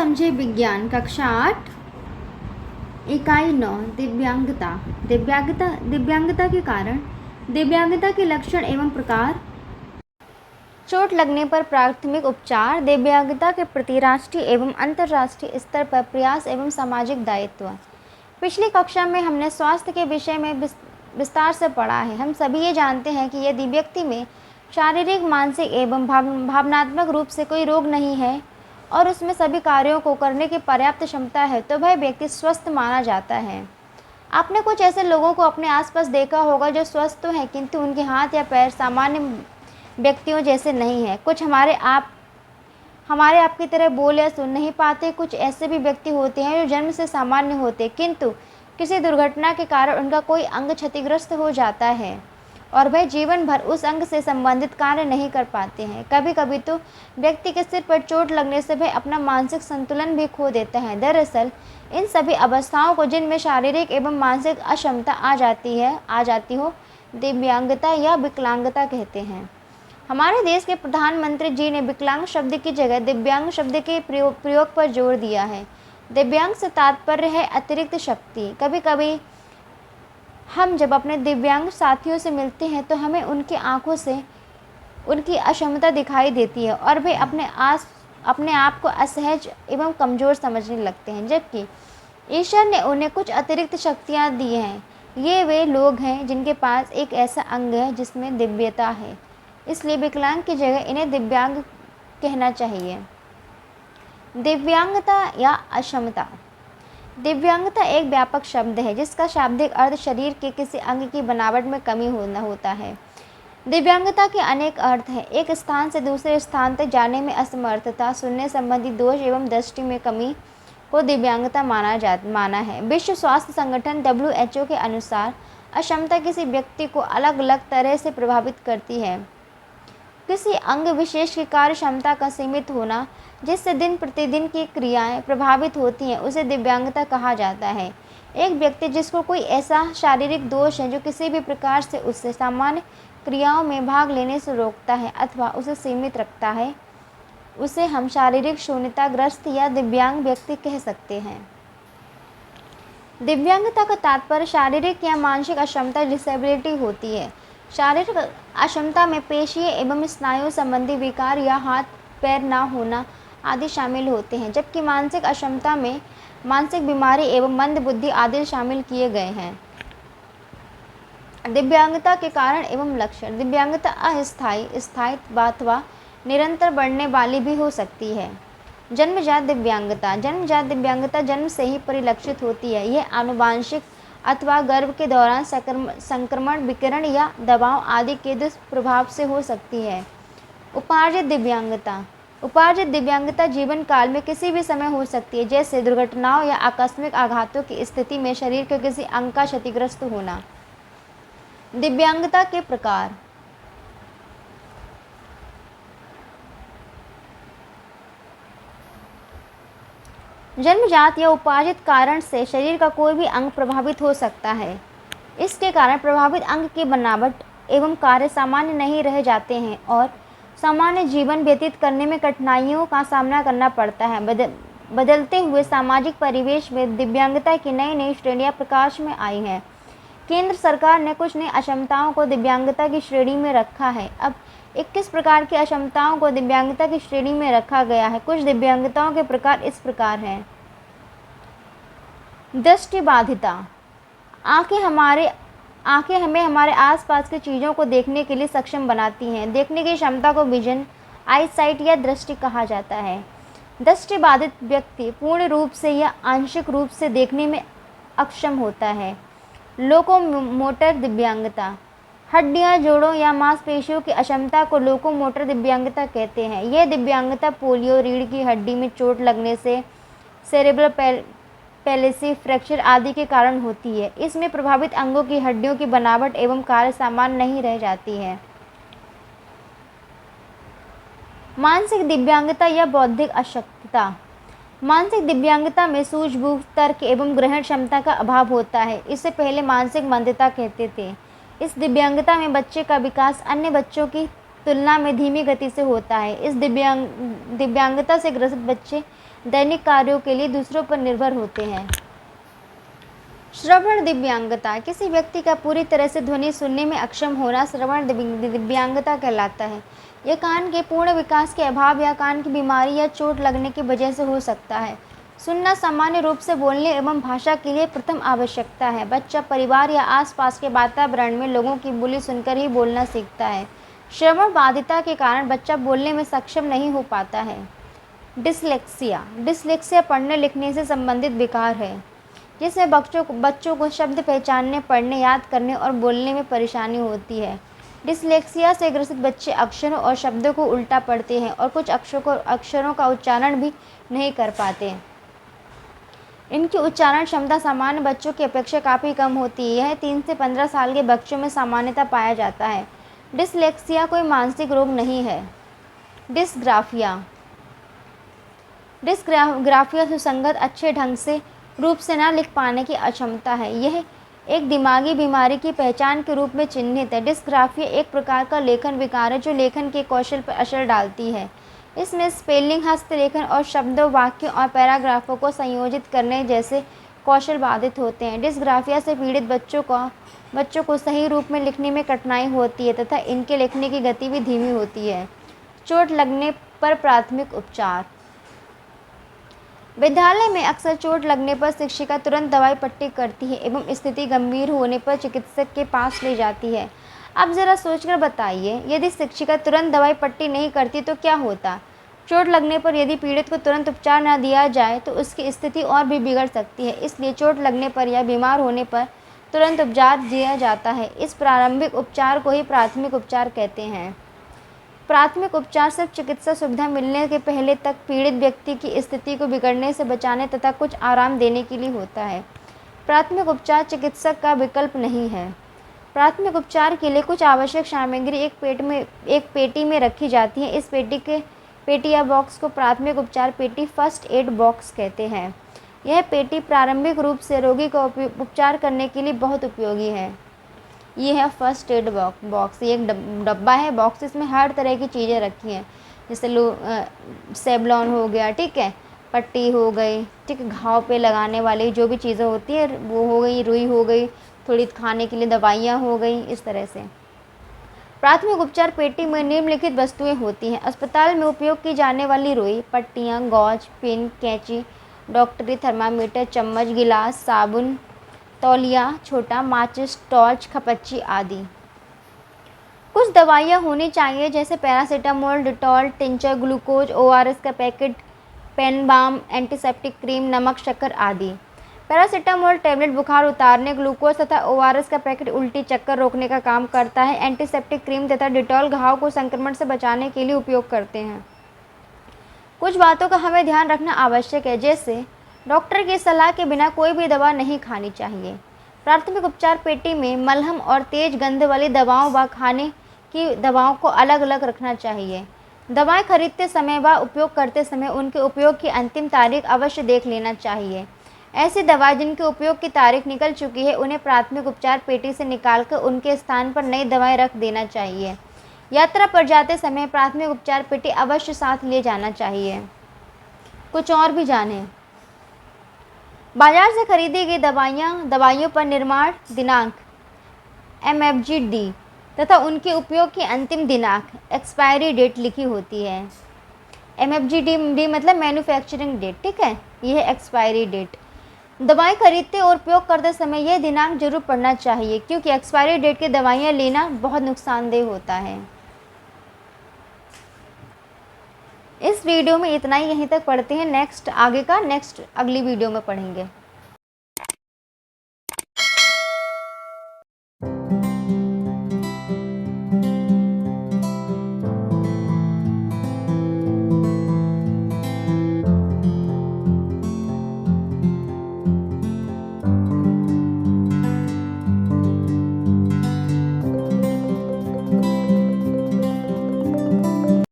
समझे विज्ञान कक्षा 8 इकाई 9 दिव्यांगता। दिव्यांगता के कारण, दिव्यांगता के लक्षण एवं प्रकार, चोट लगने पर प्राथमिक उपचार, दिव्यांगता के प्रति राष्ट्रीय एवं अंतर्राष्ट्रीय स्तर पर प्रयास एवं सामाजिक दायित्व। पिछली कक्षा में हमने स्वास्थ्य के विषय में विस्तार से पढ़ा है। हम सभी ये जानते हैं कि यदि व्यक्ति में शारीरिक, मानसिक एवं भावनात्मक रूप से कोई रोग नहीं है और उसमें सभी कार्यों को करने की पर्याप्त क्षमता है तो वह व्यक्ति स्वस्थ माना जाता है। आपने कुछ ऐसे लोगों को अपने आसपास देखा होगा जो स्वस्थ तो हैं किंतु उनके हाथ या पैर सामान्य व्यक्तियों जैसे नहीं हैं। कुछ हमारे आप की तरह बोल या सुन नहीं पाते। कुछ ऐसे भी व्यक्ति होते हैं जो जन्म से सामान्य होते किंतु किसी दुर्घटना के कारण उनका कोई अंग क्षतिग्रस्त हो जाता है और वह जीवन भर उस अंग से संबंधित कार्य नहीं कर पाते हैं। कभी कभी तो व्यक्ति के सिर पर चोट लगने से वह अपना मानसिक संतुलन भी खो देता है। दरअसल इन सभी अवस्थाओं को जिनमें शारीरिक एवं मानसिक अक्षमता आ जाती हो दिव्यांगता या विकलांगता कहते हैं। हमारे देश के प्रधानमंत्री जी ने विकलांग शब्द की जगह दिव्यांग शब्द के प्रयोग पर जोर दिया है। दिव्यांग से तात्पर्य है अतिरिक्त शक्ति। कभी कभी हम जब अपने दिव्यांग साथियों से मिलते हैं तो हमें उनकी आंखों से उनकी अक्षमता दिखाई देती है और वे अपने आप को असहज एवं कमज़ोर समझने लगते हैं, जबकि ईश्वर ने उन्हें कुछ अतिरिक्त शक्तियाँ दी हैं। ये वे लोग हैं जिनके पास एक ऐसा अंग है जिसमें दिव्यता है, इसलिए विकलांग की जगह इन्हें दिव्यांग कहना चाहिए। दिव्यांगता या अक्षमता। दिव्यांगता एक व्यापक शब्द है जिसका शाब्दिक अर्थ शरीर के किसी अंग की बनावट में कमी होता है। दिव्यांगता के अनेक अर्थ हैं। एक स्थान से दूसरे स्थान तक जाने में असमर्थता, सुनने संबंधी दोष एवं दृष्टि में कमी को दिव्यांगता माना है। विश्व स्वास्थ्य संगठन WHO के अनुसार अक्षमता किसी व्यक्ति को अलग अलग तरह से प्रभावित करती है। किसी अंग विशेष की कार्य क्षमता का सीमित होना, जिससे दिन प्रतिदिन की क्रियाएं प्रभावित होती हैं, उसे दिव्यांगता कहा जाता है। एक व्यक्ति जिसको कोई ऐसा शारीरिक दोष है जो किसी भी प्रकार से उससे सामान्य क्रियाओं में भाग लेने से रोकता है अथवा उसे सीमित रखता है, उसे हम शारीरिक शून्यताग्रस्त या दिव्यांग व्यक्ति कह सकते हैं। दिव्यांगता का तात्पर्य शारीरिक या मानसिक अक्षमता डिसेबिलिटी होती है। शारीरिक अक्षमता में पेशीय एवं स्नायु संबंधी विकार या हाथ पैर ना होना आदि शामिल होते हैं, जबकि मानसिक अक्षमता में मानसिक बीमारी एवं मंद बुद्धि आदि शामिल किए गए हैं। दिव्यांगता के कारण एवं लक्षण। दिव्यांगता अस्थायी, स्थायी अथवा निरंतर बढ़ने वाली भी हो सकती है। जन्मजात दिव्यांगता। जन्मजात दिव्यांगता जन्म से ही परिलक्षित होती है। यह आनुवांशिक अथवा गर्भ के दौरान संक्रमण, विकिरण या दबाव आदि के दुष्प्रभाव से हो सकती है। उपार्जित दिव्यांगता। उपार्जित दिव्यांगता जीवन काल में किसी भी समय हो सकती है, जैसे दुर्घटनाओं या आकस्मिक आघातों की स्थिति में शरीर के किसी अंग का क्षतिग्रस्त होना। दिव्यांगता के प्रकार। जन्मजात या उपार्जित कारण से शरीर का कोई भी अंग प्रभावित हो सकता है। इसके कारण प्रभावित अंग की बनावट एवं कार्य सामान्य नहीं रह जाते हैं और सामान्य जीवन व्यतीत करने में कठिनाइयों का सामना करना पड़ता है। बदलते हुए सामाजिक परिवेश में दिव्यांगता की नई नई श्रेणियां प्रकाश में आई हैं। केंद्र सरकार ने कुछ नई अक्षमताओं को दिव्यांगता की श्रेणी में रखा है। अब 21 प्रकार की अक्षमताओं को दिव्यांगता की श्रेणी में रखा गया है। कुछ दिव्यांगताओं के प्रकार इस प्रकार हैं। दृष्टिबाधिता। आंखें हमें हमारे आसपास की चीज़ों को देखने के लिए सक्षम बनाती हैं। देखने की क्षमता को विजन, आईसाइट या दृष्टि कहा जाता है। दृष्टिबाधित व्यक्ति पूर्ण रूप से या आंशिक रूप से देखने में अक्षम होता है। लोकोमोटर दिव्यांगता। हड्डियां, जोड़ों या मांसपेशियों की अक्षमता को लोकोमोटर दिव्यांगता कहते हैं। यह दिव्यांगता पोलियो, रीढ़ की हड्डी में चोट लगने से, सेरेब्रल पैलिसी, फ्रैक्चर आदि के कारण होती है। इसमें प्रभावित अंगों की हड्डियों की बनावट एवं कार्य समान नहीं रह जाती है। मानसिक दिव्यांगता या बौद्धिक अशक्तता। मानसिक दिव्यांगता में सूझबूझ, तर्क एवं ग्रहण क्षमता का अभाव होता है। इसे पहले मानसिक मंदता कहते थे। इस दिव्यांगता में बच्चे का विकास अन्य बच्चों की तुलना में धीमी गति से होता है। इस दिव्यांगता से ग्रसित बच्चे दैनिक कार्यों के लिए दूसरों पर निर्भर होते हैं। श्रवण दिव्यांगता, किसी व्यक्ति का पूरी तरह से ध्वनि सुनने में अक्षम होना श्रवण दिव्यांगता कहलाता है। यह कान के पूर्ण विकास के अभाव या कान की बीमारी या चोट लगने की वजह से हो सकता है। सुनना सामान्य रूप से बोलने एवं भाषा के लिए प्रथम आवश्यकता है। बच्चा परिवार या आसपास के वातावरण में लोगों की बोली सुनकर ही बोलना सीखता है। श्रवण बाधिता के कारण बच्चा बोलने में सक्षम नहीं हो पाता है। डिसलेक्सिया पढ़ने लिखने से संबंधित विकार है, जिसमें बच्चों को शब्द पहचानने, पढ़ने, याद करने और बोलने में परेशानी होती है। डिसलेक्सिया से ग्रसित बच्चे अक्षरों और शब्दों को उल्टा पढ़ते हैं और कुछ अक्षरों का उच्चारण भी नहीं कर पाते। इनकी उच्चारण क्षमता सामान्य बच्चों की अपेक्षा काफ़ी कम होती है। यह 3 से 15 साल के बच्चों में सामान्यतः पाया जाता है। डिसलेक्सिया कोई मानसिक रोग नहीं है। डिस्ग्राफिया सुसंगत, अच्छे ढंग से रूप से न लिख पाने की अक्षमता है। यह एक दिमागी बीमारी की पहचान के रूप में चिन्हित है। डिस्ग्राफिया एक प्रकार का लेखन विकार है जो लेखन के कौशल पर असर डालती है। इसमें स्पेलिंग, हस्तलेखन और शब्दों, वाक्यों और पैराग्राफों को संयोजित करने जैसे कौशल बाधित होते हैं। डिस्ग्राफिया से पीड़ित बच्चों को सही रूप में लिखने में कठिनाई होती है तथा इनके लिखने की गति भी धीमी होती है। चोट लगने पर प्राथमिक उपचार। विद्यालय में अक्सर चोट लगने पर शिक्षिका तुरंत दवाई पट्टी करती है एवं स्थिति गंभीर होने पर चिकित्सक के पास ले जाती है। अब ज़रा सोचकर बताइए, यदि शिक्षिका तुरंत दवाई पट्टी नहीं करती तो क्या होता? चोट लगने पर यदि पीड़ित को तुरंत उपचार न दिया जाए तो उसकी स्थिति और भी बिगड़ सकती है। इसलिए चोट लगने पर या बीमार होने पर तुरंत उपचार दिया जाता है। इस प्रारंभिक उपचार को ही प्राथमिक उपचार कहते हैं। प्राथमिक उपचार सिर्फ चिकित्सा सुविधा मिलने के पहले तक पीड़ित व्यक्ति की स्थिति को बिगड़ने से बचाने तथा कुछ आराम देने के लिए होता है। प्राथमिक उपचार चिकित्सक का विकल्प नहीं है। प्राथमिक उपचार के लिए कुछ आवश्यक सामग्री एक पेटी में रखी जाती है। इस पेटी या बॉक्स को प्राथमिक उपचार पेटी, फर्स्ट एड बॉक्स कहते हैं। यह पेटी प्रारंभिक रूप से रोगी का उपचार करने के लिए बहुत उपयोगी है। ये है फर्स्ट एड बॉक्स। ये एक डब्बा है, बॉक्स, इसमें हर तरह की चीज़ें रखी हैं, जैसे सेवलॉन हो गया, ठीक है, पट्टी हो गई, ठीक है, घाव पे लगाने वाली जो भी चीज़ें होती है वो हो गई, रुई हो गई, थोड़ी खाने के लिए दवाइयाँ हो गई, इस तरह से। प्राथमिक उपचार पेटी में निम्नलिखित वस्तुएं होती हैं। अस्पताल में उपयोग की जाने वाली रुई, पट्टियाँ, गौज, पिन, कैंची, डॉक्टरी, थर्मामीटर, चम्मच, गिलास, साबुन, तौलिया, छोटा, माचिस, टॉर्च, खपच्ची आदि। कुछ दवाइयाँ होनी चाहिए जैसे paracetamol, Dettol, tincture, glucose, ORS का packet, pain balm, antiseptic cream, नमक, शक्कर आदि। पैरासीटामोल टैबलेट बुखार उतारने, ग्लूकोज तथा ORS का पैकेट उल्टी, चक्कर रोकने का काम करता है। एंटीसेप्टिक क्रीम तथा डिटॉल घाव को संक्रमण से बचाने के लिए उपयोग करते हैं। कुछ बातों का हमें ध्यान रखना आवश्यक है, जैसे डॉक्टर की सलाह के बिना कोई भी दवा नहीं खानी चाहिए। प्राथमिक उपचार पेटी में मलहम और तेज गंध वाली दवाओं व खाने की दवाओं को अलग अलग रखना चाहिए। दवाएं खरीदते समय व उपयोग करते समय उनके उपयोग की अंतिम तारीख अवश्य देख लेना चाहिए। ऐसी दवा जिनके उपयोग की तारीख निकल चुकी है उन्हें प्राथमिक उपचार पेटी से निकालकर उनके स्थान पर नई दवाएं रख देना चाहिए। यात्रा पर जाते समय प्राथमिक उपचार पेटी अवश्य साथ ले जाना चाहिए। कुछ और भी जानें। बाजार से खरीदी गई दवाइयों पर निर्माण दिनांक MFGD तथा उनके उपयोग की अंतिम दिनांक एक्सपायरी डेट लिखी होती है। MFGD मतलब मैन्युफैक्चरिंग डेट, ठीक है, यह है एक्सपायरी डेट। दवाएं खरीदते और उपयोग करते समय यह दिनांक जरूर पढ़ना चाहिए क्योंकि एक्सपायरी डेट की दवाइयां लेना बहुत नुकसानदेह होता है। इस वीडियो में इतना ही, यहीं तक पढ़ते हैं। नेक्स्ट अगली वीडियो में पढ़ेंगे।